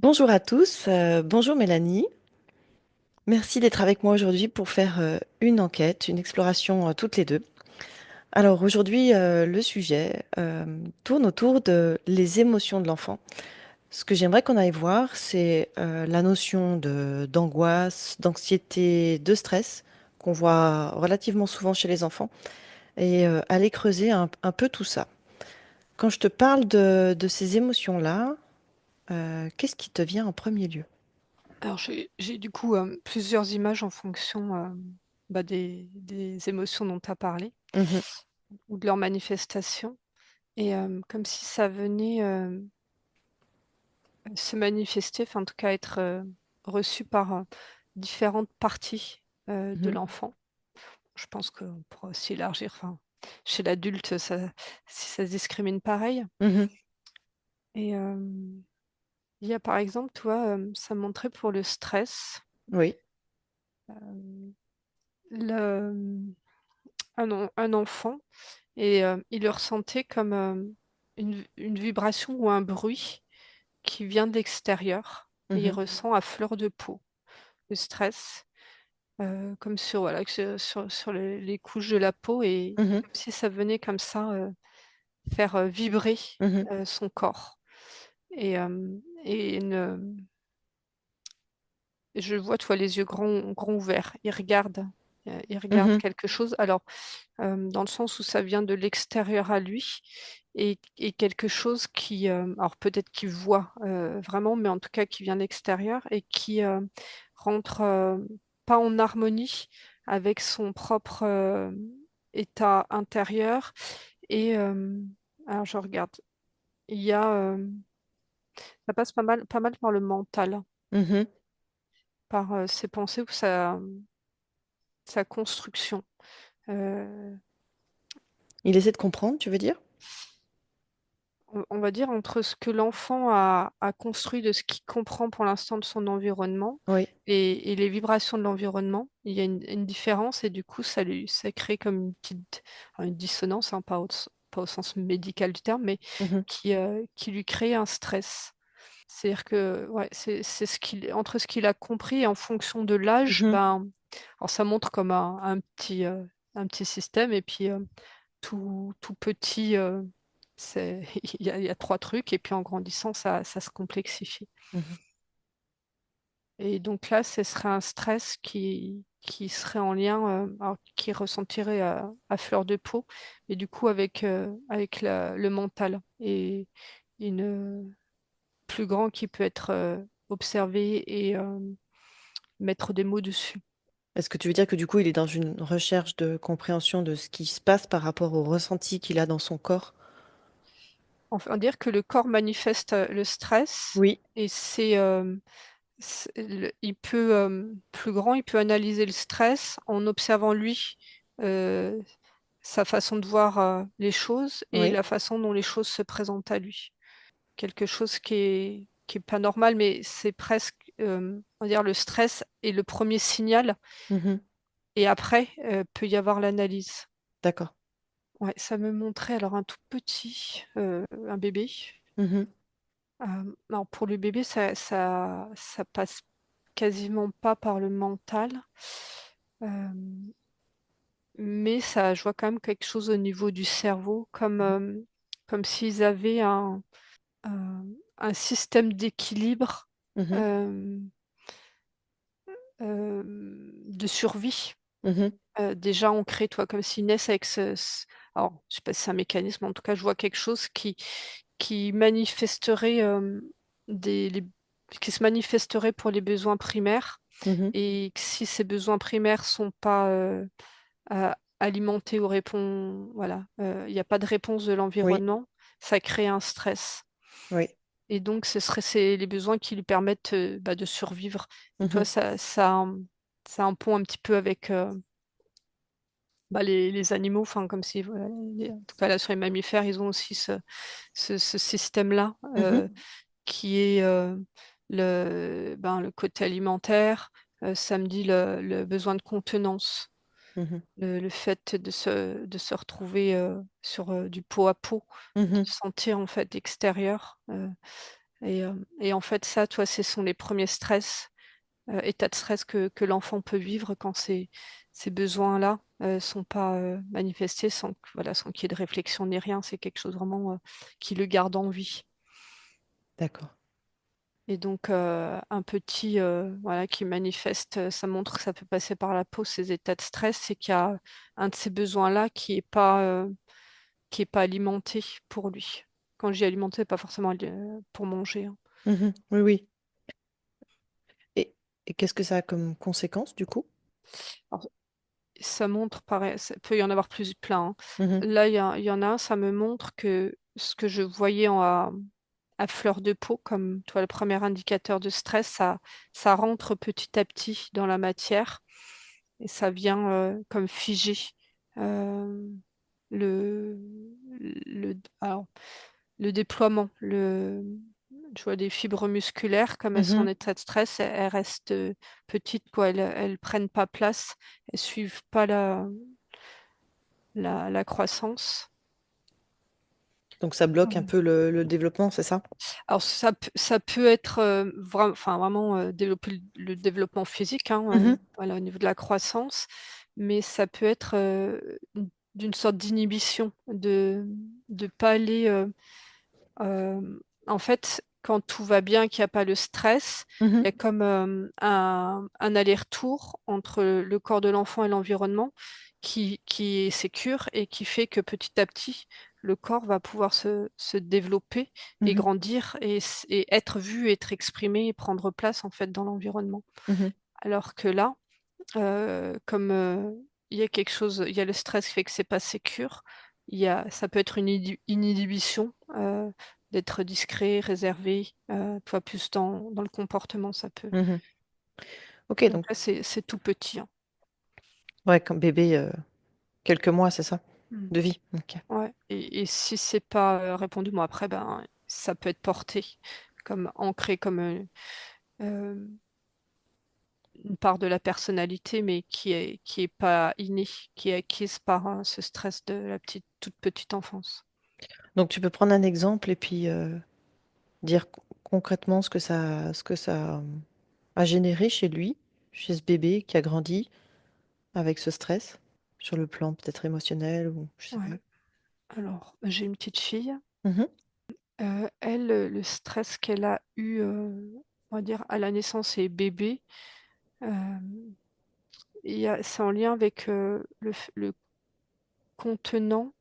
Bonjour à tous, bonjour Mélanie. Merci d'être avec moi aujourd'hui pour faire une enquête, une exploration toutes les deux. Alors aujourd'hui, le sujet tourne autour de les émotions de l'enfant. Ce que j'aimerais qu'on aille voir, c'est la notion d'angoisse, d'anxiété, de stress qu'on voit relativement souvent chez les enfants et aller creuser un peu tout ça. Quand je te parle de ces émotions-là, qu'est-ce qui te vient en premier lieu? Alors j'ai du coup, plusieurs images en fonction, des émotions dont tu as parlé Mhm, ou de leurs manifestations et comme si ça venait, se manifester, enfin en tout cas être, reçu par, différentes parties, de mhm, l'enfant. Je pense qu'on pourra aussi élargir, enfin, chez l'adulte, si ça se discrimine pareil mhm. et il y a par exemple, tu vois, ça montrait pour le stress, Oui. hem, le, un enfant. Et il le ressentait comme, une vibration ou un bruit qui vient de l'extérieur et il Mhm, ressent à fleur de peau le stress, comme sur voilà, que sur les couches de la peau et mhm, comme si ça venait comme ça, faire, vibrer, mhm, son corps et je le vois, tu vois, les yeux grands ouverts. Il regarde mhm, quelque chose. Alors dans le sens où ça vient de l'extérieur à lui et quelque chose qui, alors peut-être qu'il voit, vraiment, mais en tout cas qui vient de l'extérieur et qui, rentre, pas en harmonie avec son propre, état intérieur et alors je regarde, il y a, ça passe pas mal par le mental, mhm. par, ses pensées ou sa construction, heu Il essaie de comprendre, tu veux dire? on va dire entre ce que l'enfant a construit de ce qu'il comprend pour l'instant de son environnement Oui. et les vibrations de l'environnement. Il y a une différence et du coup ça crée comme une petite une dissonance, hein, pas au sens médical du terme, mais Mhm, qui lui crée un stress. C'est-à-dire que ouais, c'est entre ce qu'il a compris et en fonction de l'âge, mhm, ben, alors ça montre comme un petit système et puis, tout petit, c'est il y a 3 trucs et puis en grandissant ça se complexifie mhm, et donc là, ce serait un stress qui serait en lien, alors qui ressentirait à fleur de peau, mais du coup avec la le mental et une, plus grand qui peut être, observé et mettre des mots dessus. Est-ce que tu veux dire que du coup, il est dans une recherche de compréhension de ce qui se passe par rapport au ressenti qu'il a dans son corps? Enfin dire que le corps manifeste, le stress Oui. et il peut, plus grand, il peut analyser le stress en observant lui, heu, sa façon de voir, les choses et Oui. la façon dont les choses se présentent à lui. Quelque chose qui est pas normal, mais c'est presque, on va dire le stress est le premier signal Mhm. et après, peut y avoir l'analyse. D'accord. Ouais, ça me montrait alors un tout petit, un bébé. Mhm, Alors pour le bébé, ça passe quasiment pas par le mental, hem, mais ça je vois quand même quelque chose au niveau du cerveau comme, mhm. comme s'ils avaient un système d'équilibre, Mhm, hem, de survie, mhm. déjà ancré, toi, comme s'ils naissent avec ce alors je sais pas si c'est un mécanisme, en tout cas je vois quelque chose qui manifesterait, des qui se manifesterait pour les besoins primaires Mhm. et que si ces besoins primaires sont pas, a alimentés ou voilà, il y a pas de réponse de Oui. l'environnement, ça crée un stress Oui. et donc ce serait c'est les besoins qui lui permettent, de survivre et toi Mhm, ça a un pont un petit peu avec, les animaux, enfin comme si voilà, en tout cas là sur les mammifères, ils ont aussi ce système-là, mhm, qui est, le côté alimentaire, ça me dit le besoin de contenance, mhm, le fait de se retrouver, sur, du pot à pot, de mhm, se sentir en fait extérieur, Et en fait, ça, toi, ce sont les premiers stress, états de stress que l'enfant peut vivre quand ces besoins-là sont pas manifestés voilà, sans qu'il y ait de réflexion ni rien. C'est quelque chose vraiment qui le garde en vie. D'accord. Et donc, un petit voilà, qui manifeste, ça montre que ça peut passer par la peau, ces états de stress, c'est qu'il y a un de ces besoins-là qui est pas alimenté pour lui. Quand je dis alimenté, pas forcément pour manger, hein. Mhm. Oui, oui. Et, et qu'est-ce que ça a comme conséquence, du coup? Alors, ça montre, pareil, ça peut y en avoir plein, hein. Mhm. Là, il y en a un, ça me montre que ce que je voyais à fleur de peau, comme toi, le premier indicateur de stress, ça rentre petit à petit dans la matière et ça vient comme figer euh, le, alors, le déploiement. Tu vois, des fibres musculaires, comme elles sont en Mhm. état de stress, elles restent petites, quoi. Elles prennent pas place, elles suivent pas la croissance. Donc ça bloque un Mm. peu le développement, c'est ça? Alors, ça peut être enfin, vraiment développer le développement physique, hein, Mhm. voilà, au niveau de la croissance, mais ça peut être d'une sorte d'inhibition, de pas aller. En fait, quand tout va bien, qu'il n'y a pas le stress, il y Mhm. a comme un aller-retour entre le corps de l'enfant et l'environnement qui est sécure et qui fait que petit à petit, le corps va pouvoir se développer et Mhm. grandir et être vu, être exprimé et prendre place en fait dans l'environnement. Mhm. Alors que là, comme il y a quelque chose, il y a le stress qui fait que c'est pas sécure, ça peut être une inhibition d'être discret, réservé, tu vois, plus dans le comportement, ça peut. Mhm. Ok, Donc donc là, c'est tout petit, hein. ouais, comme bébé, quelques mois, c'est ça? Mm. De vie. Ok. Ouais. Et si c'est pas répondu, moi après, ben, ça peut être porté, comme ancré comme euh, une part de la personnalité, mais qui est pas innée, qui est acquise par ce stress de la toute petite enfance. Donc tu peux prendre un exemple et puis dire concrètement ce que ça a généré chez lui, chez ce bébé qui a grandi avec ce stress, sur le plan peut-être émotionnel ou je sais pas. Ouais. Alors, j'ai une petite fille. Mhm. Elle, le stress qu'elle a eu, on va dire, à la naissance et bébé, euh, c'est en lien avec le contenant,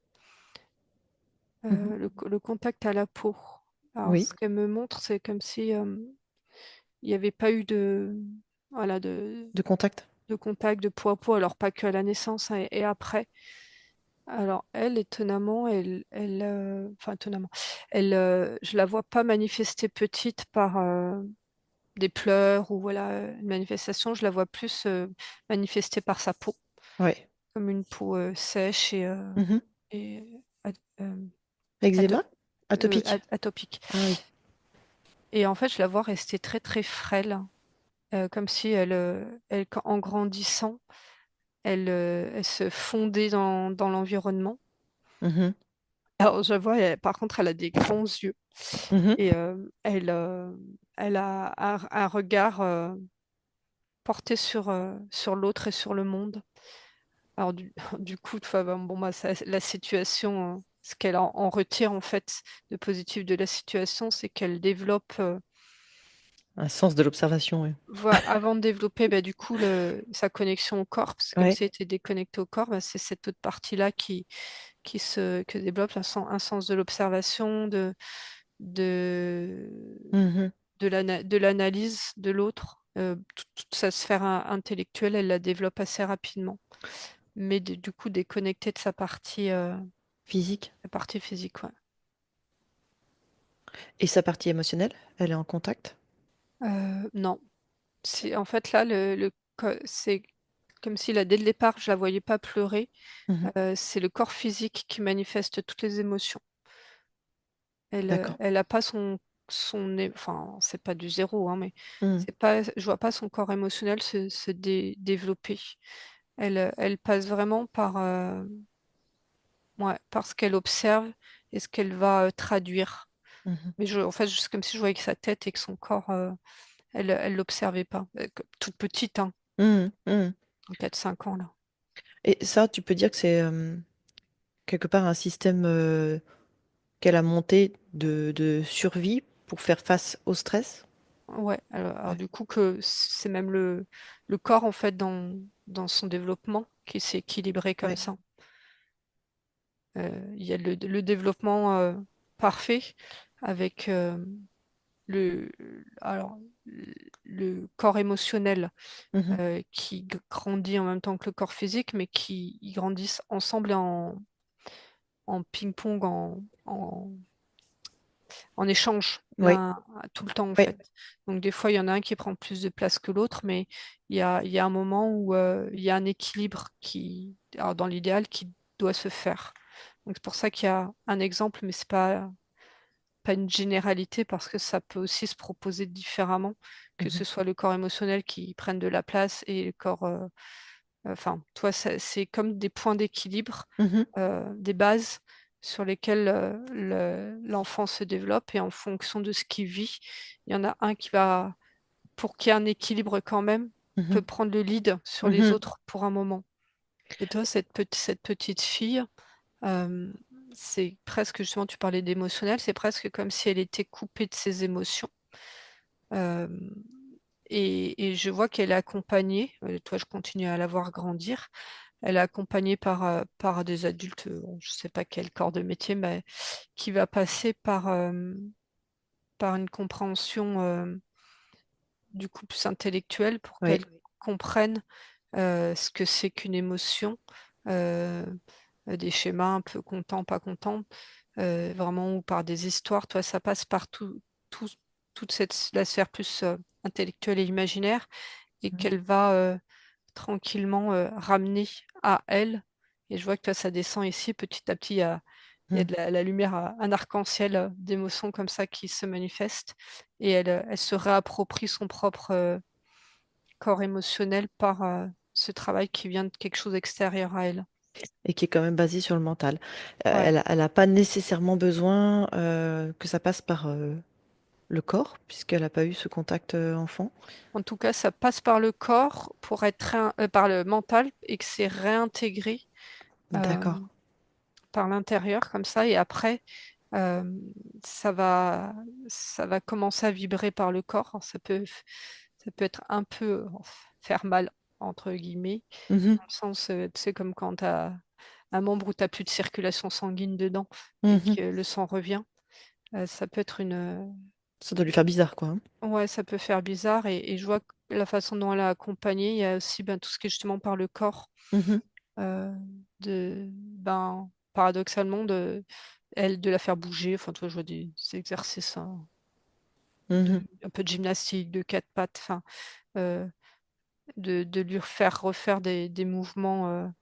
Mhm. le contact à la peau. Alors, Oui, ce qu'elle me montre, c'est comme si il n'y avait pas eu voilà, de contact. de contact de peau à peau, alors pas que à la naissance, hein, et après. Alors, elle, étonnamment, enfin, étonnamment, je la vois pas manifester petite par des pleurs ou voilà, une manifestation, je la vois plus manifester par sa peau, Ouais. comme une peau sèche Mhm. et at- euh, ato- Eczéma? Atopique. atopique. Ah oui. Et en fait, je la vois rester très très frêle, comme si en grandissant, elle se fondait dans l'environnement. Mhm. Alors, je vois, par contre, elle a des grands yeux Mhm. et elle a un regard porté sur l'autre et sur le monde. Alors, du coup, tu vois, bon, bah, la situation, ce qu'elle en retire en fait de positif de la situation, c'est qu'elle développe, Un sens de l'observation, oui. avant de développer bah, du coup sa connexion au corps, parce que comme Ouais. si elle était déconnectée au corps, bah, c'est cette autre partie-là que développe un sens de l'observation, de, Mhm. de l'analyse de l'autre. Toute sa sphère intellectuelle, elle la développe assez rapidement, mais du coup déconnectée de Physique. sa partie physique. Ouais. Et sa partie émotionnelle, elle est en contact? Non, en fait là, c'est comme si là, dès le départ, je la voyais pas pleurer. Mhm. C'est le corps physique qui manifeste toutes les émotions. D'accord. Elle a pas enfin, c'est pas du zéro, hein, mais Mhm. je vois pas son corps émotionnel se développer. Elle passe vraiment ouais, par ce qu'elle observe et ce qu'elle va traduire. Mhm. Mais en fait, c'est comme si je voyais que sa tête et que son corps, elle l'observait pas. Toute petite, hein, Mhm. Mhm. 4-5 ans, là. Et ça, tu peux dire que c'est quelque part un système qu'elle a monté de survie pour faire face au stress? Ouais, alors Ouais. du coup, que c'est même le corps, en fait, dans son développement qui s'est équilibré comme Ouais. ça. Il y a le développement parfait avec le, alors, le corps émotionnel Mhm. qui grandit en même temps que le corps physique, mais qui ils grandissent ensemble et en ping-pong, en échange Oui. tout le temps en Oui. fait. Donc des fois, il y en a un qui prend plus de place que l'autre, mais il y a un moment où il y a un équilibre alors, dans l'idéal, qui doit se faire. Donc c'est pour ça qu'il y a un exemple, mais c'est pas une généralité parce que ça peut aussi se proposer différemment, que Mhm. ce soit le corps émotionnel qui prenne de la place et le corps, enfin, toi, c'est comme des points d'équilibre, Mhm. des bases sur lesquelles l'enfant se développe et en fonction de ce qu'il vit, il y en a un qui va, pour qu'il y ait un équilibre quand même, peut Mhm. prendre le lead sur les Mhm. autres pour un moment. Et toi, cette petite fille, euh, c'est presque, justement, tu parlais d'émotionnel, c'est presque comme si elle était coupée de ses émotions. Euh, et je vois qu'elle est accompagnée, toi je continue à la voir grandir, elle est accompagnée par des adultes, bon, je ne sais pas quel corps de métier, mais qui va passer par une compréhension du coup plus intellectuelle pour Oui. qu'elle comprenne ce que c'est qu'une émotion, euh, des schémas un peu content, pas content, vraiment, ou par des histoires. Toi, ça passe par tout- toute la sphère plus intellectuelle et imaginaire, et Mhm. qu'elle va tranquillement ramener à elle. Et je vois que toi, ça descend ici, petit à petit, il y a Mhm. de la lumière, un arc-en-ciel d'émotions comme ça qui se manifeste, et elle se réapproprie son propre corps émotionnel par ce travail qui vient de quelque chose d'extérieur à elle. Et qui est quand même basé sur le mental. Ouais. Elle n'a pas nécessairement besoin que ça passe par le corps, puisqu'elle n'a pas eu ce contact enfant. En tout cas, ça passe par le corps pour être par le mental, et que c'est réintégré euh, D'accord. par l'intérieur comme ça, et après euh, ça va ça va commencer à vibrer par le corps. Alors, ça peut être un peu faire mal entre guillemets, Mhm. dans le sens, c'est comme quand tu as un membre où tu n'as plus de circulation sanguine dedans et Mhm. que le sang revient. Ça peut être Ça doit lui faire bizarre, quoi, hein. ouais, ça peut faire bizarre, et je vois que la façon dont elle a accompagné, il y a aussi ben, tout ce qui est justement par le corps, Mhm. paradoxalement, de la faire bouger. Enfin, tu vois, je vois des exercices, hein, Mhm. un peu de gymnastique, de quatre pattes, enfin, euh, de lui faire refaire des mouvements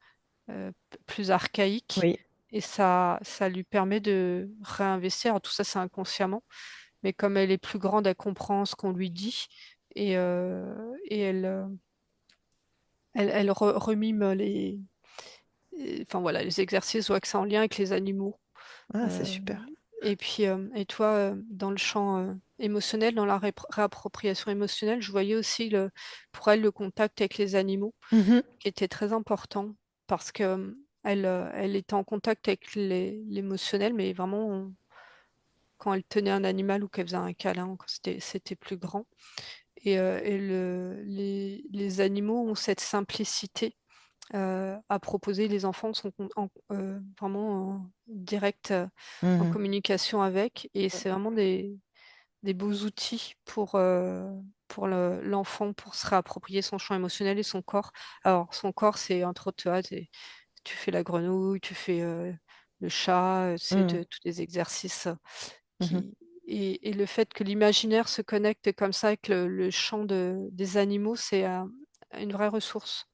plus archaïques. Oui. Et ça lui permet de réinvestir. Alors, tout ça, c'est inconsciemment, mais comme elle est plus grande, elle comprend ce qu'on lui dit, et elle remime enfin voilà, les exercices, voient que c'est en lien avec les animaux. Ah, c'est Euh, super. et puis, et toi, dans le champ émotionnel, dans la réappropriation émotionnelle, je voyais aussi pour elle le contact avec les animaux Mhm. qui était très important parce que elle était en contact avec l'émotionnel, mais vraiment quand elle tenait un animal ou qu'elle faisait un câlin, quand c'était plus grand. Et les animaux ont cette simplicité à proposer. Les enfants sont vraiment en direct, en Mhm. communication avec, et c'est vraiment des beaux outils pour l'enfant, pour se réapproprier son champ émotionnel et son corps. Alors, son corps, c'est entre autres, tu vois, tu fais la grenouille, tu fais le chat, c'est Mhm. tous les exercices Mhm. qui. Et le fait que l'imaginaire se connecte comme ça avec le champ des animaux, c'est une vraie ressource.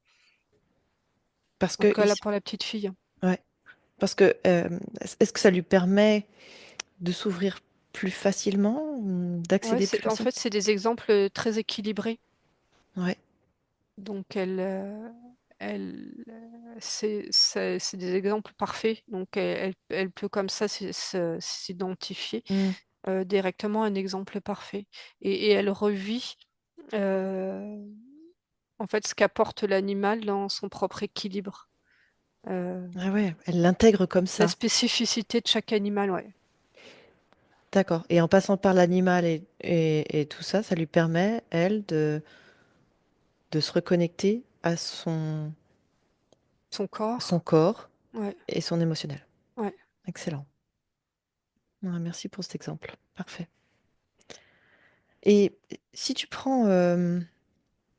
Parce En tout que cas, là, ici, pour la petite fille. ouais. Parce que est-ce que ça lui permet de s'ouvrir plus facilement, Ouais, d'accéder plus en facilement? fait, c'est des exemples très équilibrés. Ouais. Donc, c'est des exemples parfaits. Donc, elle peut comme ça s'identifier. directement un exemple parfait. Et elle revit euh, en fait ce qu'apporte l'animal dans son propre équilibre. Ah ouais, elle l'intègre comme La ça. spécificité de chaque animal, ouais. D'accord. Et en passant par l'animal et tout ça, ça lui permet, elle, de se reconnecter Son à son corps, corps ouais, et son émotionnel. ouais. Excellent. Ah, merci pour cet exemple. Parfait. Et si tu prends,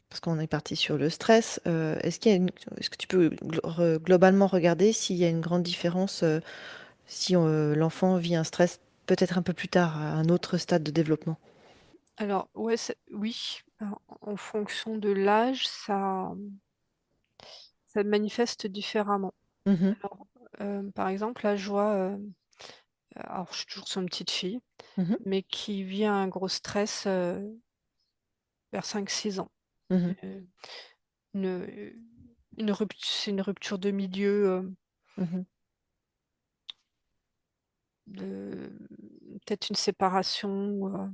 parce qu'on est parti sur le stress, est-ce que tu peux globalement regarder s'il y a une grande différence si l'enfant vit un stress peut-être un peu plus tard, à un autre stade de développement? Alors, ouais, oui, en fonction de l'âge, ça manifeste différemment. Mhm, Alors, par exemple, là, je vois, alors je suis toujours sur une petite fille, mhm, mais qui vit un gros stress vers 5 6 ans. mhm, Euh, une, c'est une rupture de milieu, mhm. peut-être une séparation.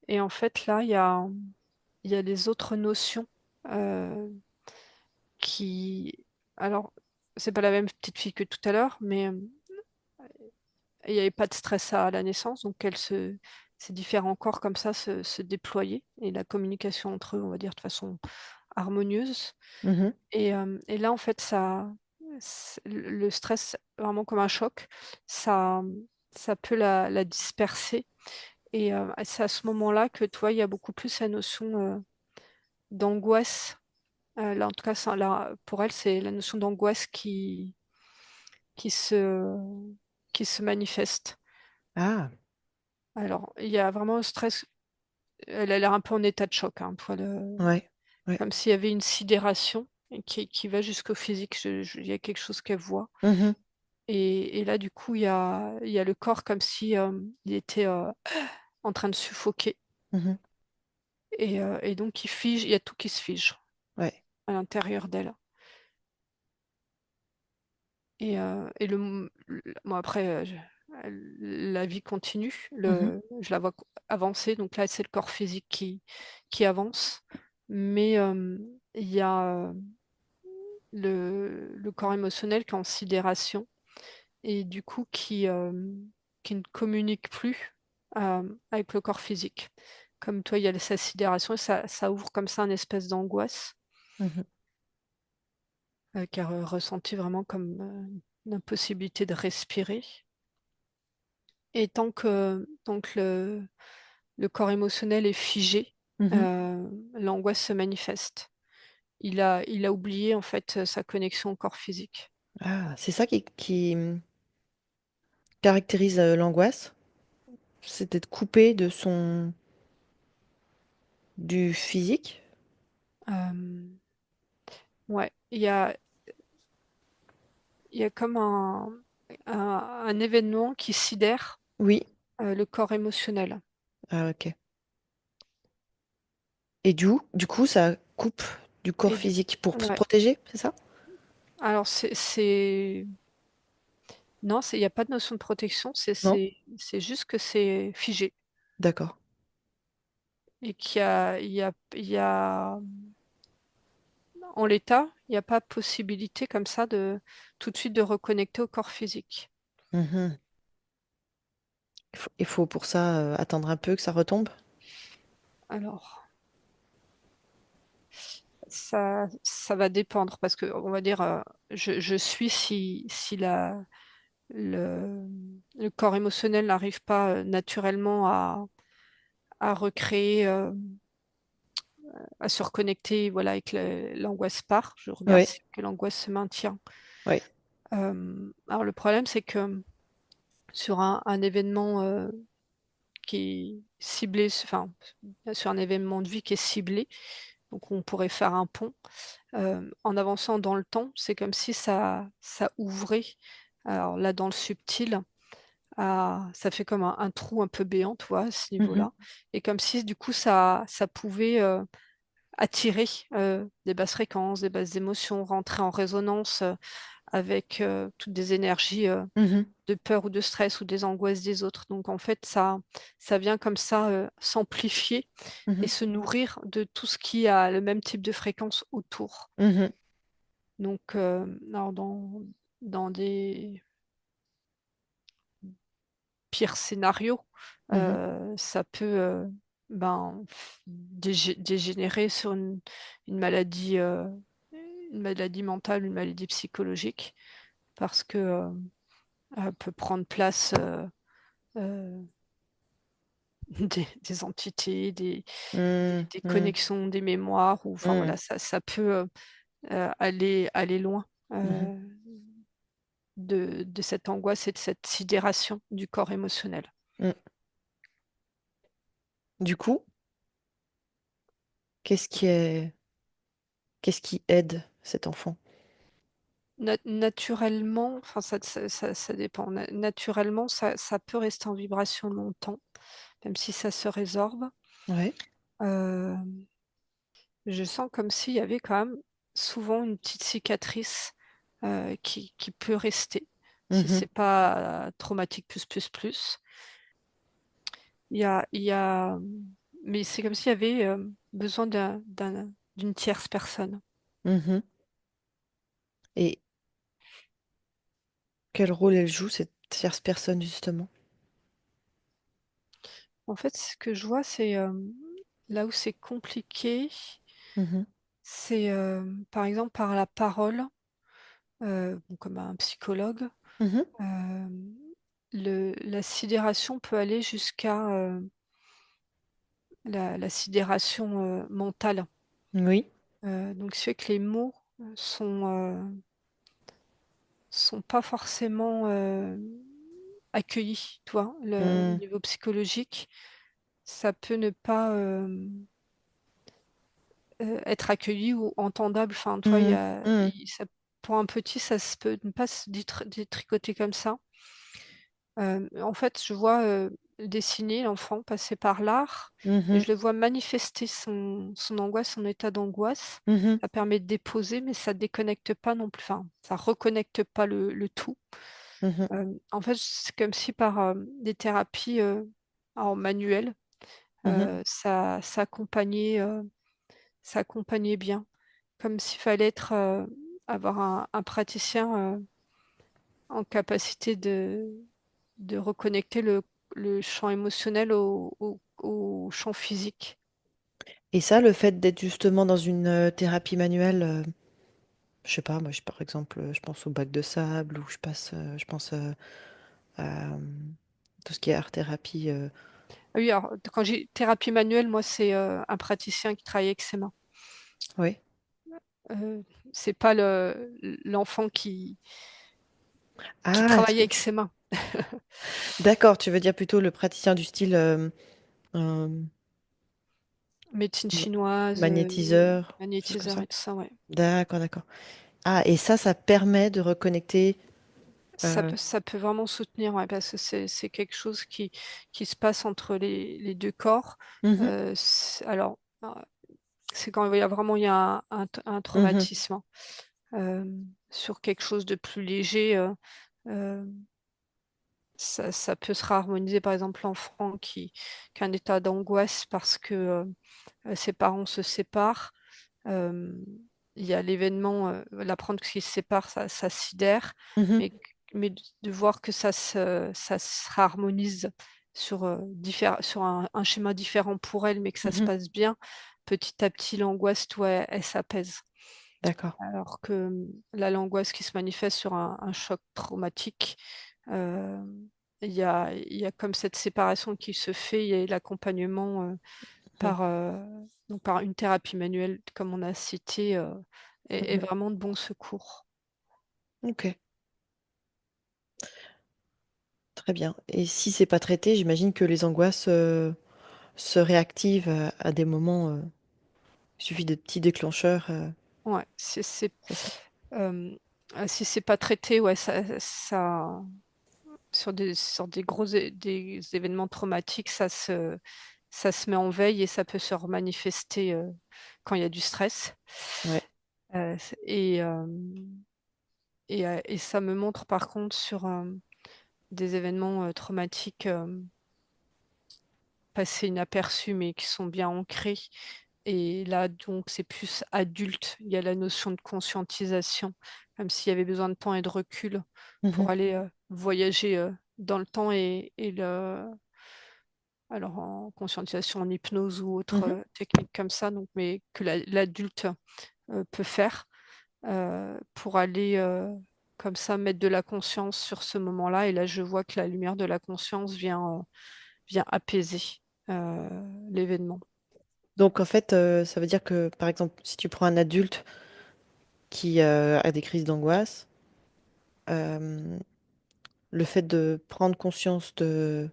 Et en fait, là, il y a les autres notions euh, qui... Alors, c'est pas la même petite fille que tout à l'heure, mais il n'y avait pas de stress à la naissance, donc ces différents corps comme ça se déployaient et la communication entre eux, on va dire, de façon harmonieuse. Mhm. Et là, en fait, le stress, vraiment comme un choc, ça, ça peut la disperser. Et c'est à ce moment-là que, toi, il y a beaucoup plus la notion d'angoisse. Là, en tout cas, pour elle, c'est la notion d'angoisse qui se, qui se manifeste. Ah, Alors, il y a vraiment un stress. Elle a l'air un peu en état de choc, hein, ouais, ouais. comme s'il y avait une sidération et qui va jusqu'au physique. Il y a quelque chose qu'elle voit. Mhm, Et là, du coup, il y a le corps comme si il était en train de suffoquer. mhm, Et donc, il y a tout qui se fige ouais. à l'intérieur d'elle. Et bon, après, la vie continue. Mhm, Je la vois avancer. Donc là, c'est le corps physique qui avance. Mais il y a le corps émotionnel qui est en sidération et du coup qui ne communique plus avec le corps physique. Comme toi, il y a sa sidération et ça ouvre comme ça une espèce d'angoisse mhm. qu'elle a ressenti vraiment comme une impossibilité de respirer. Et tant que le corps émotionnel est figé, Mhm. euh, l'angoisse se manifeste. Il a oublié en fait sa connexion au corps physique. Ah, c'est ça qui caractérise l'angoisse, c'est d'être coupé de du physique. Euh, ouais, il y a comme un événement qui sidère Oui. le corps émotionnel. Ah, ok. Et du coup, ça coupe du corps Et du, physique pour se ouais. protéger, c'est ça? Alors non, il n'y a pas de notion de protection, Non? c'est juste que c'est figé D'accord. et il y a en l'état, il n'y a pas possibilité comme ça de tout de suite de reconnecter au corps physique. Mhm. Il faut pour ça attendre un peu que ça retombe? Alors, ça va dépendre parce que on va dire, je suis si le, le corps émotionnel n'arrive pas naturellement à recréer, à se reconnecter, voilà, et que l'angoisse part. Je regarde Oui, si que l'angoisse se maintient. oui. Alors le problème, c'est que sur un événement qui est ciblé, enfin, sur un événement de vie qui est ciblé, donc on pourrait faire un pont. En avançant dans le temps, c'est comme si ça ouvrait, alors là dans le subtil, ça fait comme un trou un peu béant, tu vois, à ce Mhm. niveau-là. Et comme si du coup ça pouvait attirer des basses fréquences, des basses émotions, rentrer en résonance avec toutes des énergies Mhm, de peur ou de stress ou des angoisses des autres. Donc en fait, ça vient comme ça s'amplifier et mhm, se nourrir de tout ce qui a le même type de fréquence autour. mhm, Donc alors dans des pires scénarios, mhm, ça peut ben, dégénérer sur une maladie mentale, une maladie psychologique, parce que elle peut prendre place euh, des entités, mhm, des mhm, connexions, des mémoires, ou enfin voilà, mhm, ça peut aller loin mhm, de cette angoisse et de cette sidération du corps émotionnel. mhm. Du coup, qu'est-ce qui est, qu'est-ce qui aide cet enfant? Naturellement, enfin ça dépend. Naturellement, ça peut rester en vibration longtemps, même si ça se résorbe. Ouais. Euh, je sens comme s'il y avait quand même souvent une petite cicatrice qui peut rester, si Mhm, c'est pas traumatique plus. Il y a, mais c'est comme s'il y avait besoin d'une tierce personne. mhm. Et quel rôle elle joue, cette tierce personne, justement? En fait, ce que je vois, c'est là où c'est compliqué, Mhm, c'est par exemple par la parole, bon, comme un psychologue. mhm. euh, la sidération peut aller jusqu'à la sidération mentale. Oui. Donc, ce qui fait que les mots sont pas forcément accueillis, toi, au Mhm, niveau psychologique. Ça peut ne pas être accueilli ou entendable. Enfin, toi, mhm, mhm, pour un petit, ça se peut ne pas se détricoter comme ça. En fait, je vois dessiner l'enfant passer par l'art et mhm, je le vois manifester son angoisse, son état d'angoisse. mhm, Ça permet de déposer, mais ça déconnecte pas non plus. Enfin, ça reconnecte pas le tout. mhm, En fait, c'est comme si par des thérapies en manuel, mhm. ça accompagnait bien. Comme s'il fallait avoir un praticien en capacité de reconnecter le champ émotionnel au champ physique. Et ça, le fait d'être justement dans une thérapie manuelle, je sais pas, moi, par exemple, je pense au bac de sable ou je pense à tout ce qui est art-thérapie. Ah oui, alors quand j'ai thérapie manuelle, moi, c'est un praticien qui travaille avec ses mains. Oui. Euh, c'est pas l'enfant qui Ah, travaille avec ses mains. d'accord, tu veux dire plutôt le praticien du style euh, Médecine ma- chinoise, magnétiseur, chose comme magnétiseur ça. et tout ça, ouais. D'accord, d'accord. Ah, et ça permet de reconnecter. euh, Ça peut vraiment soutenir, ouais, parce que c'est quelque chose qui se passe entre les deux corps. mhm, Alors, c'est quand il y a un mhm, traumatisme, hein. Euh, sur quelque chose de plus léger, euh, ça peut se réharmoniser. Par exemple, l'enfant qui a un état d'angoisse parce que ses parents se séparent. euh, il y a l'événement, l'apprendre qu'ils se séparent, ça sidère, mhm, mais de voir que ça se réharmonise sur un schéma différent pour elle, mais que ça se mhm. passe bien, petit à petit, l'angoisse, toi, elle s'apaise. D'accord. Alors que l'angoisse qui se manifeste sur un choc traumatique, euh, il y a comme cette séparation qui se fait et l'accompagnement Mhm, par, donc par une thérapie manuelle, comme on a cité, est mhm. vraiment de bon secours. Ok, très bien. Et si c'est pas traité, j'imagine que les angoisses se réactivent à des moments. Il suffit de petits déclencheurs, Ouais, c'est ça? euh, si c'est pas traité, ouais, sur des des événements traumatiques, ça se met en veille et ça peut se remanifester quand il y a du stress. Ouais. Et et ça me montre par contre sur des événements traumatiques passés inaperçus, mais qui sont bien ancrés. Et là, donc, c'est plus adulte. Il y a la notion de conscientisation, comme s'il y avait besoin de temps et de recul Mhm, pour aller voyager dans le temps alors en conscientisation, en hypnose ou autre mhm. technique comme ça, donc, mais que l'adulte peut faire pour aller comme ça mettre de la conscience sur ce moment-là. Et là, je vois que la lumière de la conscience vient apaiser euh, l'événement. Donc en fait, ça veut dire que par exemple, si tu prends un adulte qui a des crises d'angoisse, euh, le fait de prendre conscience de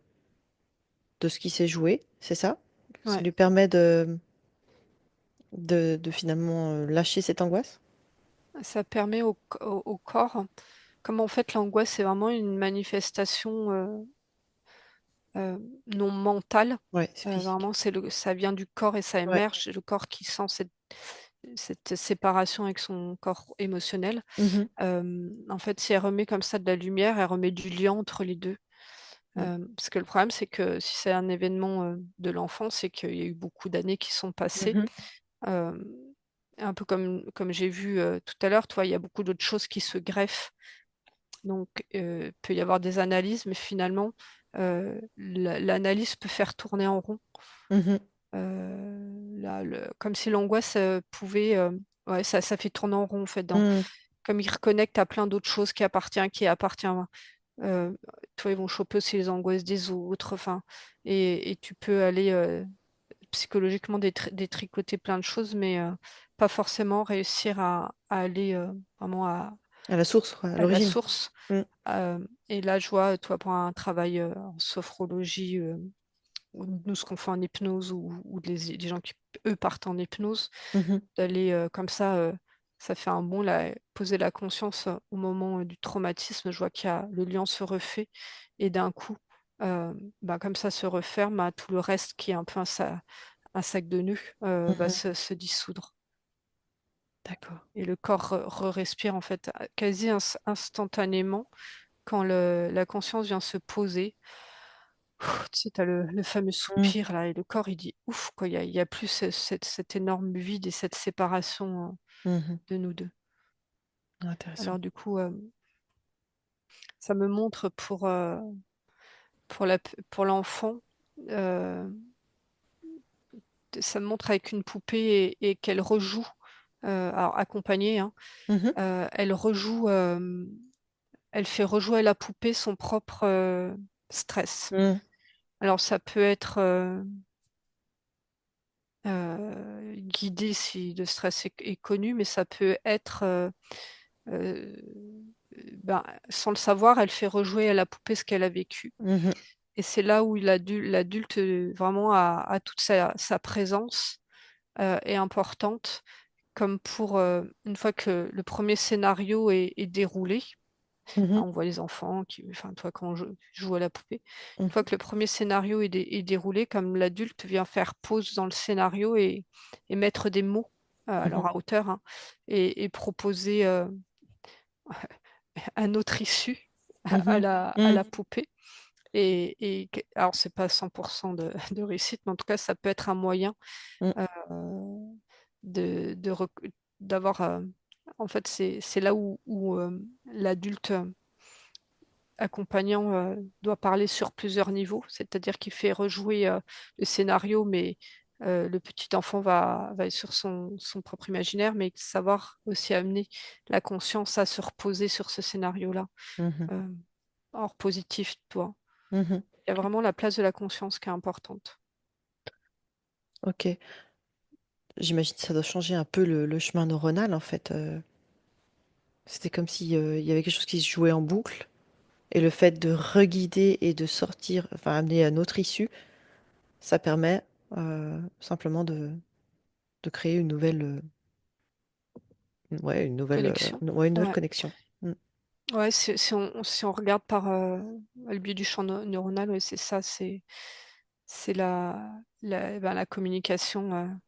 ce qui s'est joué, c'est ça? Ça Ouais. lui permet de finalement lâcher cette angoisse? Ça permet au corps, comme en fait l'angoisse, c'est vraiment une manifestation euh, non mentale. Ouais, c'est physique. Vraiment, ça vient du corps et ça Ouais. émerge. C'est le corps qui sent cette séparation avec son corps émotionnel. Mhm, En fait, si elle remet comme ça de la lumière, elle remet du lien entre les deux. mm, Parce que le problème, c'est que si c'est un événement de l'enfance, c'est qu'il y a eu beaucoup d'années qui sont passées. mhm, Euh, un peu comme j'ai vu tout à l'heure, toi, il y a beaucoup d'autres choses qui se greffent. Donc, peut y avoir des analyses, mais finalement, l'analyse peut faire tourner en rond. mhm, Là, comme si l'angoisse pouvait. Ouais, ça fait tourner en rond, en fait. mm. Comme il reconnecte à plein d'autres choses qui appartient. Euh, Toi, ils vont choper aussi les angoisses des autres. Enfin, et tu peux aller psychologiquement détricoter plein de choses, mais pas forcément réussir à aller vraiment À la source, quoi, à à la l'origine. source. Mm, Et là, je vois, toi, pour un travail en sophrologie, ou nous, ce qu'on fait en hypnose, ou des gens qui, eux, partent en hypnose, mhm, d'aller comme ça fait un bon, là, poser la conscience au moment du traumatisme. Je vois qu'il y a le lien se refait, et d'un coup, euh, bah, comme ça se referme, bah, tout le reste qui est un peu un sac de nœuds va mhm. se dissoudre. D'accord. Et le corps respire en fait quasi instantanément quand la conscience vient se poser. Tu sais, tu as le fameux Mm, soupir là, et le corps il dit ouf, quoi, il y a plus cet énorme vide et cette séparation mhm. de nous deux. Intéressant. Alors du coup, ça me montre pour l'enfant, euh, ça me montre avec une poupée et qu'elle rejoue, alors accompagnée, hein, Mhm, elle rejoue, elle fait rejouer à la poupée son propre stress. mm, Alors ça peut être guidé si le stress est connu, mais ça peut être, euh, ben, sans le savoir, elle fait rejouer à la poupée ce qu'elle a vécu. mhm, Et c'est là où l'adulte vraiment a toute sa présence est importante, comme pour une fois que le premier scénario est déroulé. mhm, On voit les enfants enfin, toi, quand on joue à la poupée. Une fois mhm, que le premier scénario est déroulé, comme l'adulte vient faire pause dans le scénario et mettre des mots, alors mhm, à hauteur, hein, et proposer un autre issue mhm, à la mm, poupée. Alors, c'est pas 100% de réussite, mais en tout cas, ça peut être un moyen mm, euh, d'avoir. En fait, c'est là où l'adulte accompagnant doit parler sur plusieurs niveaux, c'est-à-dire qu'il fait rejouer le scénario, mais le petit enfant va être sur son propre imaginaire, mais savoir aussi amener la conscience à se reposer sur ce scénario-là, mhm, euh, hors positif, toi. mhm. Il y a vraiment la place de la conscience qui est importante. Ok. J'imagine que ça doit changer un peu le chemin neuronal en fait. C'était comme si il y avait quelque chose qui se jouait en boucle et le fait de reguider et de sortir, enfin amener un autre issue, ça permet simplement de créer une nouvelle, ouais, Connexion. ouais, une nouvelle Ouais. connexion. Mm. Ouais, si on regarde par le biais du champ neuronal, ouais, c'est ça, c'est la communication.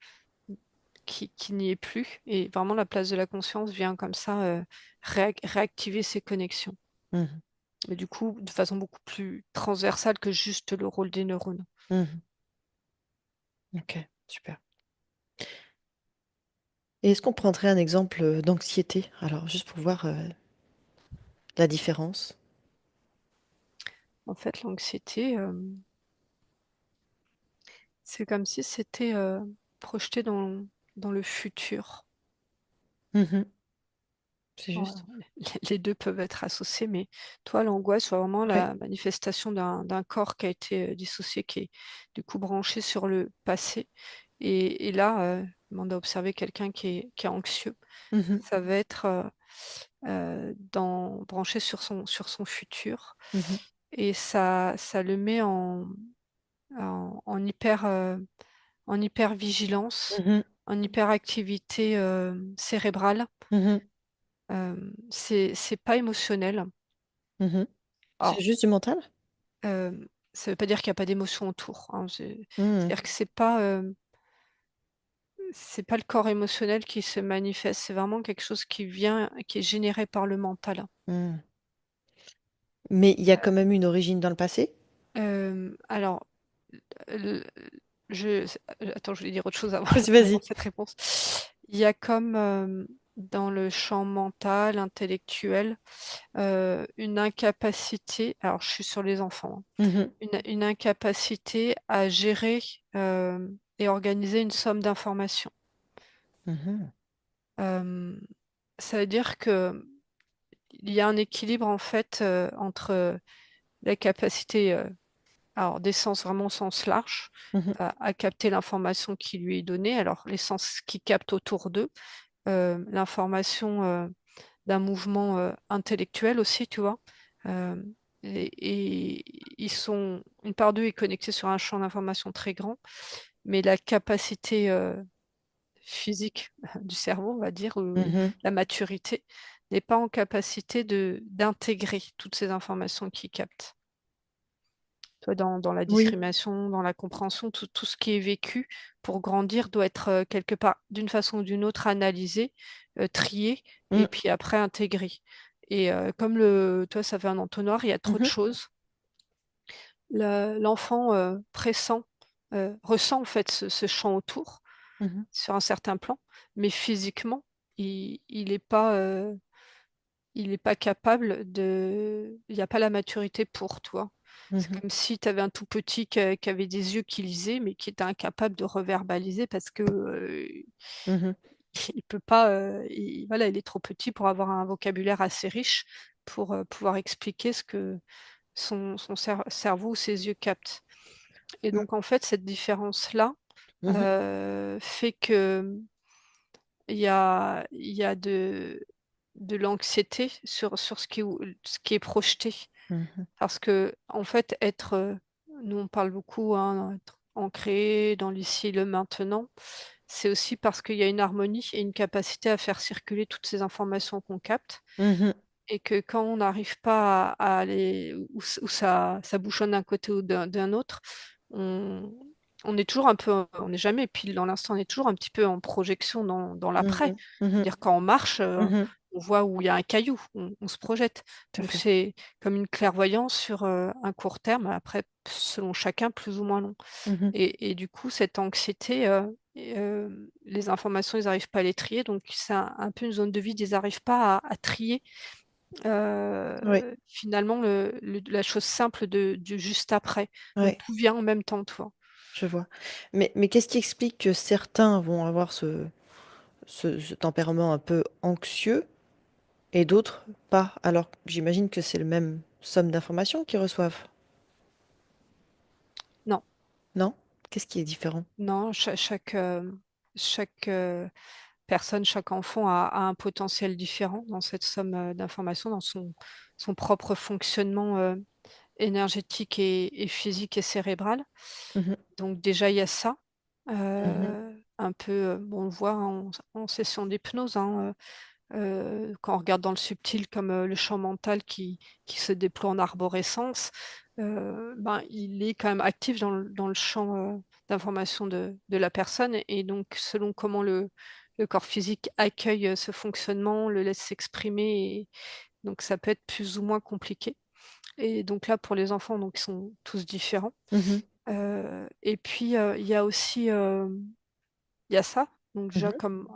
qui n'y est plus. Et vraiment, la place de la conscience vient comme ça réactiver ces connexions. Mhm. Mais du coup, de façon beaucoup plus transversale que juste le rôle des neurones. Mhm. Ok, super. Et est-ce qu'on prendrait un exemple d'anxiété? Alors, juste pour voir la différence. En fait, l'anxiété, c'est comme si c'était projeté dans le futur. Mhm. C'est Alors, juste. les deux peuvent être associés, mais toi, l'angoisse, c'est vraiment Ouais. la manifestation d'un corps qui a été dissocié, qui est du coup branché sur le passé. Et là, on a observé quelqu'un qui est anxieux. Mhm. Ça va être branché sur son futur. Mhm. Et ça le met en hyper vigilance, Mhm. en hyperactivité cérébrale. Mhm. C'est pas émotionnel. Mhm. C'est Alors, juste du mental? ça veut pas dire qu'il y a pas d'émotion autour, hein. Mhm. C'est-à-dire que c'est pas le corps émotionnel qui se manifeste, c'est vraiment quelque chose qui est généré par le mental. Mhm. Mais il y a quand même une origine dans le passé? Alors, l je attends, je voulais dire autre chose avant Vas-y, avant vas-y. cette réponse. Il y a comme, dans le champ mental, intellectuel, une incapacité, alors je suis sur les enfants, hein, Mhm. une incapacité à gérer, et organiser une somme d'informations. Mhm. Hem, Ça veut dire qu'il y a un équilibre en fait, entre la capacité, alors des sens vraiment au sens large, Mhm. à capter l'information qui lui est donnée, alors les sens qui captent autour d'eux, l'information, d'un mouvement, intellectuel aussi, tu vois? Hem et ils sont une part d'eux est connectée sur un champ d'information très grand, mais la capacité, physique du cerveau, on va dire, Mhm. la maturité, n'est pas en capacité d'intégrer toutes ces informations qu'ils captent. Tu vois, dans la Oui. discrimination, dans la compréhension, tout ce qui est vécu pour grandir doit être, quelque part, d'une façon ou d'une autre, analysé, trié et Mm. puis après intégré. Et comme le toi, ça fait un entonnoir, il y a trop de Mhm. choses. L'enfant, ressent en fait ce champ autour, Mhm. sur un certain plan, mais physiquement, il est pas, il est pas capable il y a pas la maturité pour, toi. C'est Mhm. comme si tu avais un tout petit qui avait des yeux qui lisaient, mais qui était incapable de reverbaliser parce que, Mhm. il peut pas, voilà, il est trop petit pour avoir un vocabulaire assez riche pour, pouvoir expliquer ce que son cerveau ou ses yeux captent. Et Mm. donc en fait, cette différence-là, Mhm. fait que il y a de l'anxiété sur ce qui est projeté. Mhm. Parce que en fait, nous on parle beaucoup, hein, être ancré dans l'ici et le maintenant. C'est aussi parce qu'il y a une harmonie et une capacité à faire circuler toutes ces informations qu'on capte Mhm. et que quand on n'arrive pas à aller où ça bouchonne d'un côté ou d'un autre, on on est toujours un peu, on n'est jamais pile dans l'instant, on est toujours un petit peu en projection dans l'après. Mhm. Mhm. Dire quand on marche, Mhm. on voit où il y a un caillou, on se projette. Tout à Donc fait. c'est comme une clairvoyance sur, un court terme, après selon chacun plus ou moins long. Mhm. Et du coup cette anxiété, les informations, ils n'arrivent pas à les trier, donc c'est un peu une zone de vide, ils n'arrivent pas à trier, Oui, finalement la chose simple du juste après. Donc oui, tout vient en même temps, tu vois? je vois. Mais qu'est-ce qui explique que certains vont avoir ce tempérament un peu anxieux et d'autres pas? Alors, j'imagine que c'est le même somme d'informations qu'ils reçoivent, Non, non? Qu'est-ce qui est différent? non, chaque, personne, chaque enfant a un potentiel différent dans cette somme, d'informations, dans son propre fonctionnement, énergétique et physique et cérébral. Mhm. Donc déjà, il y a ça, Mhm. un peu, bon, on le voit en session d'hypnose, hein, quand on regarde dans le subtil comme, le champ mental qui se déploie en arborescence, ben, il est quand même actif dans le champ, d'informations de la personne. Et donc, selon comment le corps physique accueille ce fonctionnement, le laisse s'exprimer, et donc ça peut être plus ou moins compliqué. Et donc là, pour les enfants, donc ils sont tous différents. Mhm. Et puis, il y a aussi, il y a ça, donc déjà Mhm. comme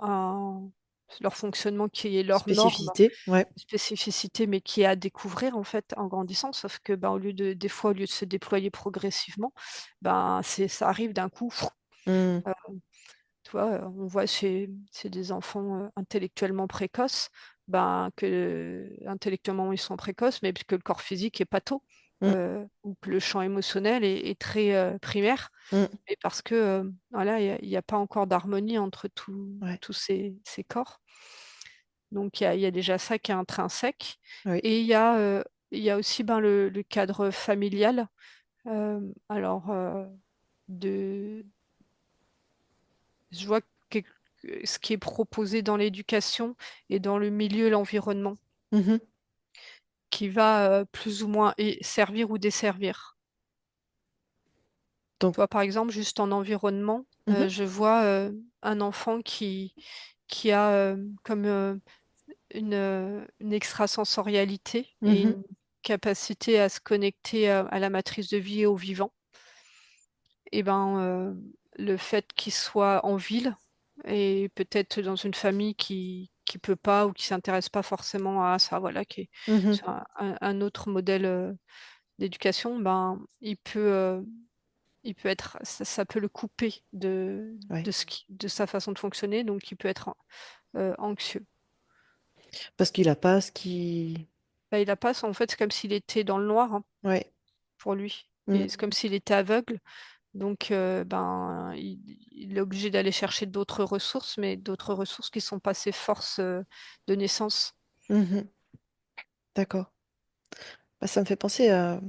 leur fonctionnement qui est leur norme, Spécificité, ouais. spécificité, mais qui est à découvrir en fait en grandissant. Sauf que, ben, des fois, au lieu de se déployer progressivement, ben, ça arrive d'un coup. Mm. Heu, Tu vois, on voit chez des enfants, intellectuellement précoces, ben, que intellectuellement ils sont précoces, mais que le corps physique est pâteau, Mm. ou que le champ émotionnel est très, primaire. Mm. Et parce que, voilà, il y a pas encore d'harmonie entre Ouais. tous ces corps. Donc il y a déjà ça qui est intrinsèque. Oui. Et il y a aussi, ben, le cadre familial. Alors, de je vois que ce qui est proposé dans l'éducation et dans le milieu et l'environnement, Mhm. qui va, plus ou moins servir ou desservir. Donc, Tu vois, par exemple, juste en environnement, mhm. je vois, un enfant qui a, comme, une extrasensorialité et Mhm. une capacité à se connecter à la matrice de vie et au vivant. Et ben, le fait qu'il soit en ville et peut-être dans une famille qui peut pas ou qui s'intéresse pas forcément à ça, voilà, qui est Mhm. sur un autre modèle, d'éducation, ben, il peut être ça peut le couper Ouais. de sa façon de fonctionner, donc il peut être, anxieux. Parce qu'il a pas ce qui. Bah, il a pas en fait, c'est comme s'il était dans le noir, hein, Ouais. pour lui, et c'est Mm. comme s'il était aveugle. Donc, ben, il est obligé d'aller chercher d'autres ressources, mais d'autres ressources qui sont pas ses forces, de naissance. Mhm. D'accord. Bah, ça me fait penser à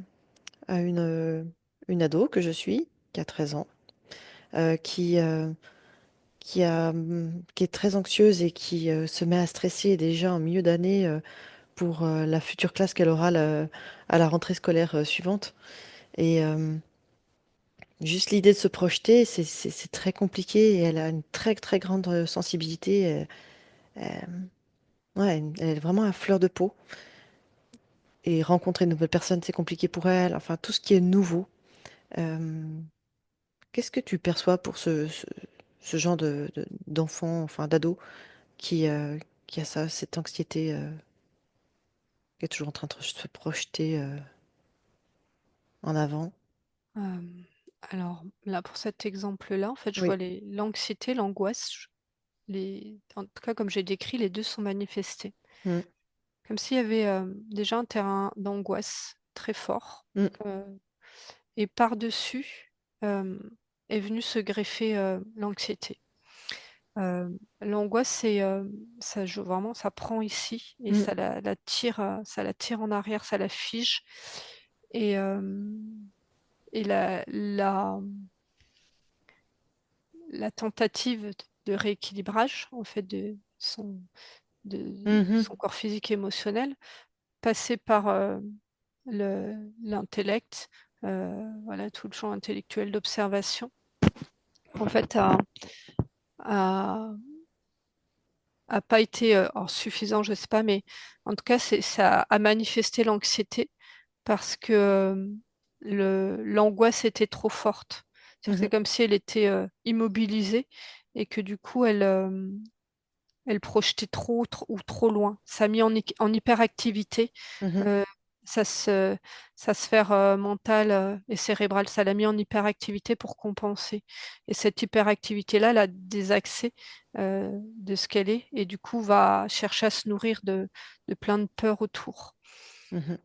une ado que je suis, qui a 13 ans, euh, qui, euh, qui est très anxieuse et qui se met à stresser déjà en milieu d'année pour la future classe qu'elle aura à la rentrée scolaire suivante. Et juste l'idée de se projeter, c'est très compliqué et elle a une très très grande sensibilité. Ouais, elle est vraiment à fleur de peau. Et rencontrer de nouvelles personnes, c'est compliqué pour elle. Enfin, tout ce qui est nouveau. Euh, Qu'est-ce que tu perçois pour ce genre d'enfant, enfin d'ado, qui a ça, cette anxiété, qui est toujours en train de se projeter en avant? Hem, alors là, pour cet exemple-là, en fait, je vois Oui. l'anxiété, l'angoisse, en tout cas, comme j'ai décrit, les 2 sont manifestés. Mm. Comme s'il y avait, déjà un terrain d'angoisse très fort, Mm. heu et par-dessus, hem, est venue se greffer, l'anxiété. L'angoisse, vraiment, ça prend ici et Mm. ça la tire en arrière, ça la fige. Et hem et la tentative de rééquilibrage, en fait, de Mhm. son corps physique et émotionnel, passer par, l'intellect, voilà, tout le champ intellectuel d'observation, en fait, a a pas été, alors suffisant, je sais pas, mais en tout cas, ça a manifesté l'anxiété parce que, l'angoisse était trop forte. C'est-à-dire que c'est Mhm. comme si elle était, immobilisée et que du coup elle projetait ou trop loin. Ça a mis en hyperactivité, Mhm. heu, sa se sa sphère, mentale, et cérébrale. Ça l'a mis en hyperactivité pour compenser, et cette hyperactivité-là l'a désaxée, de ce qu'elle est, et du coup va chercher à se nourrir de plein de peurs autour. Mhm.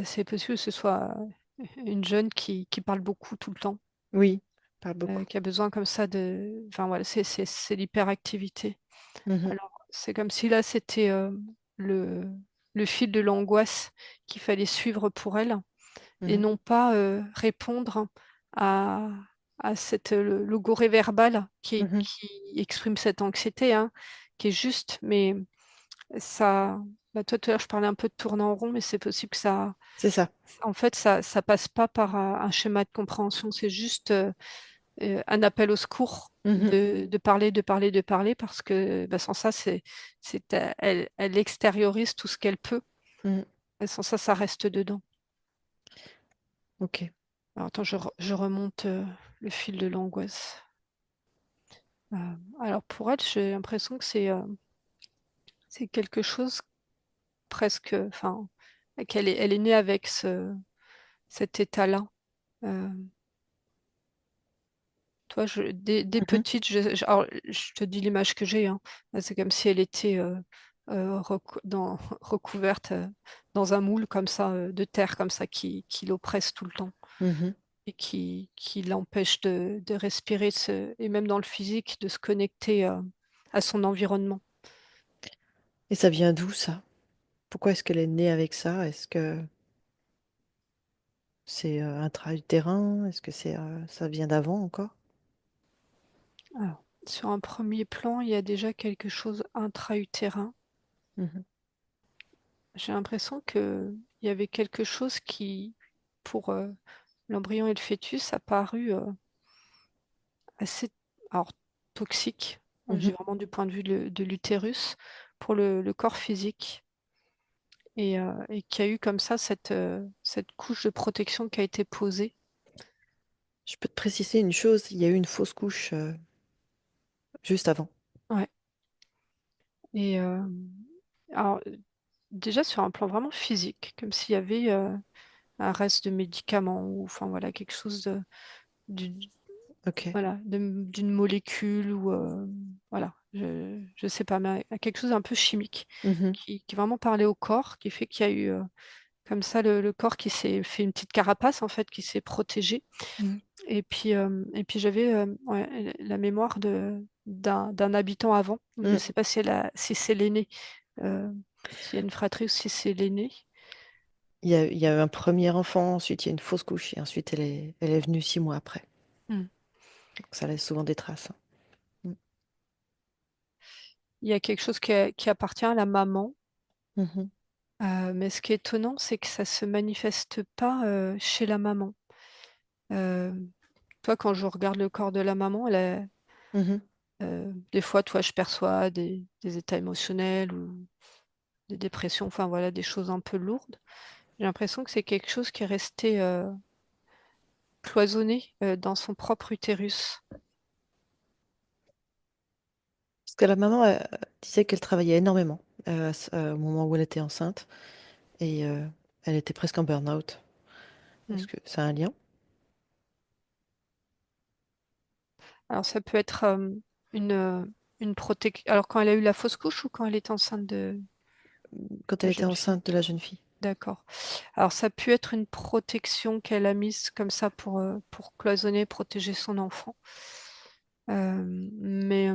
C'est possible que ce soit une jeune qui parle beaucoup tout le temps, Oui, parle beaucoup. qui a besoin comme ça enfin voilà, c'est l'hyperactivité. Mhm. Alors, c'est comme si là, c'était, le le fil de l'angoisse qu'il fallait suivre pour elle, et Mhm. non pas, répondre à cette, le logorée verbal Mhm. qui exprime cette anxiété, hein, qui est juste, mais ça bah, toi, tout à l'heure, je parlais un peu de tourner en rond, mais c'est possible que ça C'est ça. en fait, ça passe pas par, un schéma de compréhension. C'est juste, un appel au secours Mhm, de parler, de parler, de parler, parce que bah, sans ça, elle extériorise tout ce qu'elle peut. mhm. Et sans ça, ça reste dedans. Ok. Alors, attends, je remonte le fil de l'angoisse. Euh, alors, pour elle, j'ai l'impression que c'est quelque chose presque, enfin, elle est née avec cet état-là. Euh, Toi, dès Mhm, petite, alors, je te dis l'image que j'ai, hein. C'est comme si elle était recouverte dans un moule comme ça, de terre comme ça, qui l'oppresse tout le temps mhm. et qui l'empêche de respirer, et même dans le physique, de se connecter à son environnement. Et ça vient d'où ça? Pourquoi est-ce qu'elle est née avec ça? Est-ce que c'est intra-utérin? Est-ce que ça vient d'avant encore? Alors, sur un premier plan, il y a déjà quelque chose intra-utérin. Mhm, J'ai l'impression qu'il y avait quelque chose qui, pour l'embryon et le fœtus, a paru assez, alors, toxique. mhm. J'ai vraiment du point de vue de l'utérus pour le corps physique. Et qu'il y a eu comme ça cette couche de protection qui a été posée. Je peux te préciser une chose, il y a eu une fausse couche juste avant. Ouais. Et alors, déjà sur un plan vraiment physique, comme s'il y avait un reste de médicaments ou enfin voilà quelque chose du- Ok. voilà, d'une molécule ou voilà, je sais pas, mais quelque chose un peu chimique Mhm, qui vraiment parlait au corps, qui fait qu'il y a eu comme ça le corps qui s'est fait une petite carapace en fait, qui s'est protégé. mhm. Et puis j'avais ouais, la mémoire d'un habitant avant. Donc, je ne Mm. sais pas si c'est l'aîné, euh, s'il y a une fratrie ou si c'est l'aîné. Il y a eu un premier enfant, ensuite il y a une fausse couche et ensuite elle est venue 6 mois après. Hmm. Donc ça laisse souvent des traces. Mm. Il y a quelque chose qui appartient à la maman. Mhm, Mais ce qui est étonnant, c'est que ça se manifeste pas chez la maman. Euh, Toi, quand je regarde le corps de la maman, mhm, des fois, toi, je perçois des états émotionnels ou des dépressions, enfin voilà, des choses un peu lourdes. J'ai l'impression que c'est quelque chose qui est resté cloisonné dans son propre utérus. parce que la maman disait qu'elle travaillait énormément au moment où elle était enceinte et elle était presque en burn-out. Hmm. Est-ce que ça a un lien? Alors ça peut être une, euh, une protection. Alors quand elle a eu la fausse couche ou quand elle est enceinte de Quand elle la était jeune fille? enceinte de la jeune fille. D'accord. Alors ça peut être une protection qu'elle a mise comme ça pour cloisonner, protéger son enfant. Mais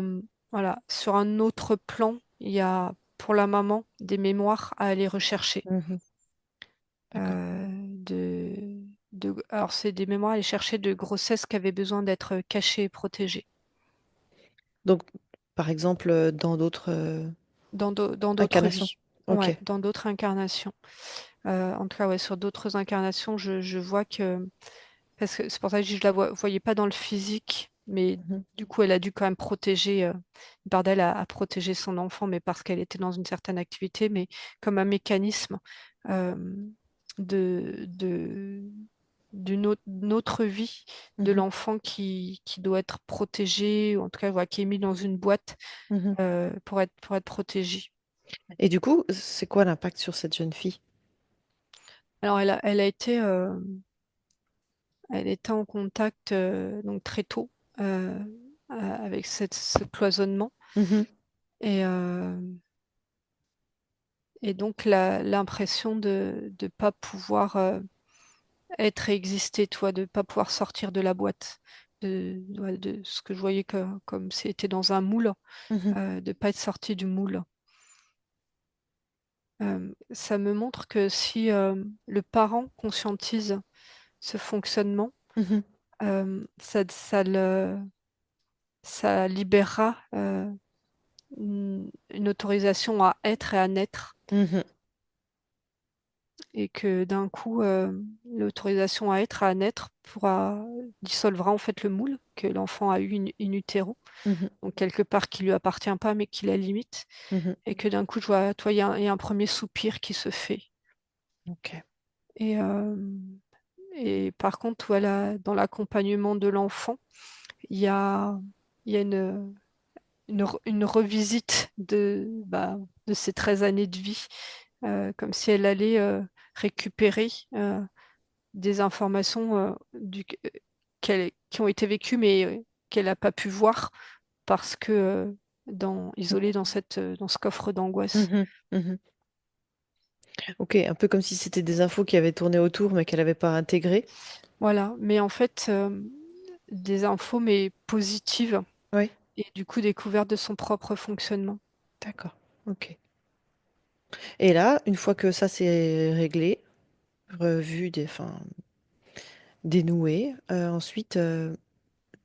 voilà, sur un autre plan, il y a pour la maman des mémoires à aller rechercher. Mhm, d'accord. Euh, alors c'est des mémoires à aller chercher de grossesses qui avaient besoin d'être cachées et protégées. Donc, par exemple, dans d'autres Dans d'autres incarnations. vies. Ouais, Ok. dans d'autres incarnations. En tout cas, ouais, sur d'autres incarnations, je vois que. Parce que c'est pour ça que je la voyais pas dans le physique, mais Mhm, du coup, elle a dû quand même protéger. Une part d'elle a protégé son enfant, mais parce qu'elle était dans une certaine activité, mais comme un mécanisme euh, de, de, d'une autre vie de mhm, l'enfant qui doit être protégé, ou en tout cas, voilà, qui est mis dans une boîte mhm. pour être protégé. Et du coup, c'est quoi l'impact sur cette jeune fille? Alors, elle était en contact donc très tôt avec ce cloisonnement Mhm, et, euh, et donc l'impression de ne pas pouvoir être et exister, toi, de ne pas pouvoir sortir de la boîte, ouais, de ce que je voyais comme c'était dans un moule, mhm, de ne pas être sorti du moule. Ça me montre que si le parent conscientise ce fonctionnement, mhm, ça libérera une autorisation à être et à naître. mhm. et que d'un coup, l'autorisation à être, à naître, dissolvera en fait le moule que l'enfant a eu in utero, Mhm. donc quelque part qui lui appartient pas, mais qui la limite, Mhm. et que d'un coup, je vois, toi, il y a un premier soupir qui se fait. Ok. Et, et par contre, voilà, dans l'accompagnement de l'enfant, il y a, il y a une revisite de ses 13 années de vie, comme si elle allait récupérer des informations qui ont été vécues, mais qu'elle n'a pas pu voir parce que isolée dans ce coffre d'angoisse. Mhm. Mhm. Ok, un peu comme si c'était des infos qui avaient tourné autour mais qu'elle n'avait pas intégrées. Voilà, mais en fait, des infos, mais positives, Oui, et du coup découverte de son propre fonctionnement. d'accord. Ok. Et là, une fois que ça c'est réglé, revu, enfin, dénoué, ensuite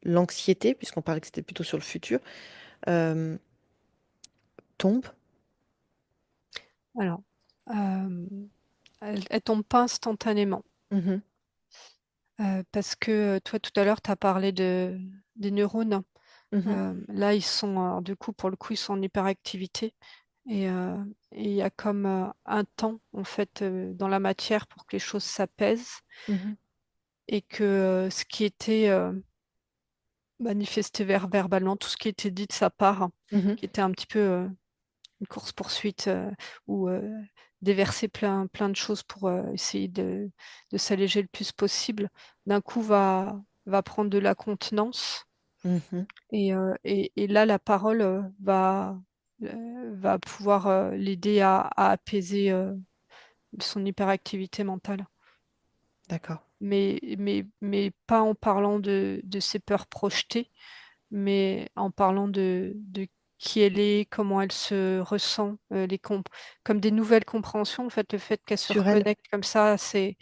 l'anxiété, puisqu'on parlait que c'était plutôt sur le futur, euh, tombe. Alors, euh, elle tombe pas instantanément. Mhm. Parce que toi, tout à l'heure, tu as parlé des neurones. Mhm. Là, alors, du coup, pour le coup, ils sont en hyperactivité. Et il y a comme un temps, en fait, dans la matière pour que les choses s'apaisent. Mhm. Et que ce qui était manifesté verbalement, tout ce qui était dit de sa part, hein, Mhm. qui était un petit peu une course-poursuite ou déverser plein de choses pour essayer de s'alléger le plus possible, d'un coup va prendre de la contenance Mhm. et là la parole va pouvoir l'aider à apaiser son hyperactivité mentale. D'accord. Mais pas en parlant de ses peurs projetées, mais en parlant de qui elle est, comment elle se ressent, comme des nouvelles compréhensions. En fait, le fait qu'elle se Sur elle. reconnecte comme ça, c'est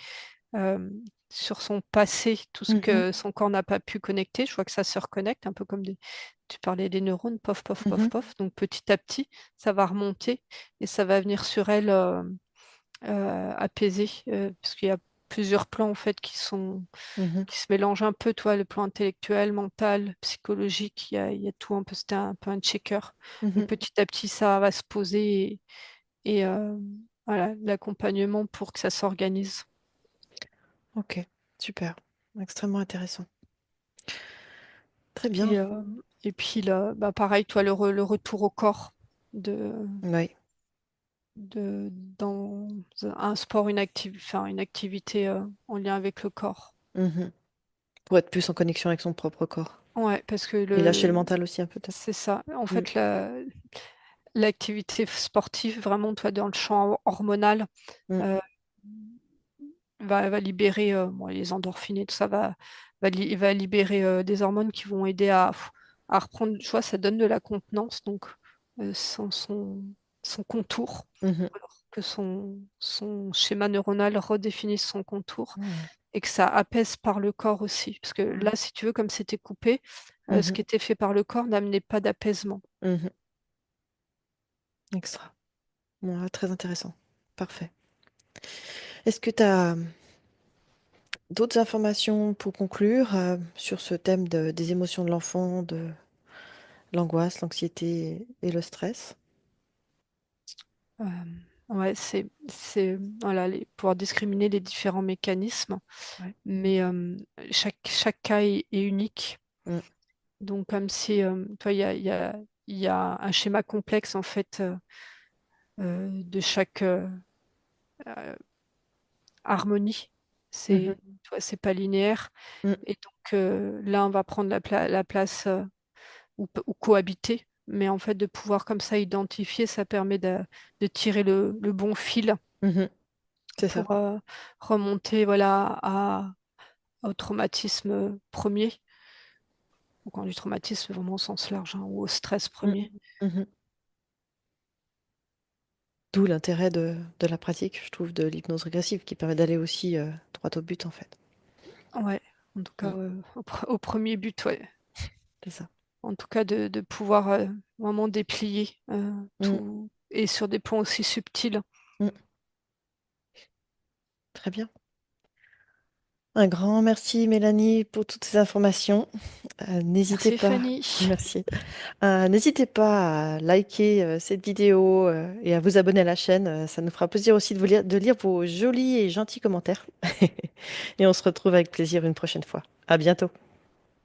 euh, sur son passé, tout ce Mhm. que son corps n'a pas pu connecter. Je vois que ça se reconnecte, un peu comme tu parlais des neurones, pof, pof, pof, Mhm. pof. Donc petit à petit, ça va remonter et ça va venir sur elle apaiser, parce qu'il y a plusieurs plans en fait Mhm. qui se mélangent un peu, toi, le plan intellectuel, mental, psychologique, il y a tout un peu, c'était un peu un checker. Donc Mhm. petit à petit, ça va se poser et voilà, l'accompagnement pour que ça s'organise. Ok, super. Extrêmement intéressant. Très bien. Et, euh, et puis là, bah, pareil, toi, le retour au corps de, Oui. dans un sport, enfin, une activité en lien avec le corps. Mhm. Pour être plus en connexion avec son propre corps. Ouais, parce que Et lâcher le mental aussi un peu peut-être. c'est ça. En Mm. fait, l'activité sportive, vraiment, toi, dans le champ hormonal, Mm. euh, va libérer bon, les endorphines et tout ça, va libérer des hormones qui vont aider à reprendre, tu vois, ça donne de la contenance, donc son contour, Mhm. alors que son schéma neuronal redéfinisse son contour Ouais. et que ça apaise par le corps aussi. Parce que Ouais. là, si tu veux, comme c'était coupé, ce Mhm. qui était fait par le corps n'amenait pas d'apaisement. Mhm. Extra. Ouais, très intéressant. Parfait. Est-ce que tu as d'autres informations pour conclure sur ce thème des émotions de l'enfant, de l'angoisse, l'anxiété et le stress? Euh, ouais, voilà, pouvoir discriminer les différents mécanismes, Ouais. mais chaque cas est unique. Mm. Donc, comme si, toi, il y a un schéma complexe, en fait, de chaque euh, harmonie. Mhm. Tu vois, c'est pas linéaire. Mm. Et donc, là, on va prendre la place ou cohabiter. Mais en fait, de pouvoir comme ça identifier, ça permet de tirer le bon fil Mhm. C'est ça. pour remonter voilà, au traumatisme premier. Donc, quand du traumatisme, vraiment au sens large, hein, ou au stress Mm. premier. Mhm. D'où l'intérêt de la pratique, je trouve, de l'hypnose régressive, qui permet d'aller aussi droit au but, en fait. Ouais, en tout cas, Mm. au premier but, ouais. C'est ça. En tout cas, de pouvoir vraiment déplier Mm. tout, et sur des points aussi subtils. Mm. Très bien. Un grand merci, Mélanie, pour toutes ces informations. N'hésitez Merci pas, Fanny. merci. N'hésitez pas à liker cette vidéo et à vous abonner à la chaîne. Ça nous fera plaisir aussi de lire vos jolis et gentils commentaires. Et on se retrouve avec plaisir une prochaine fois. À bientôt.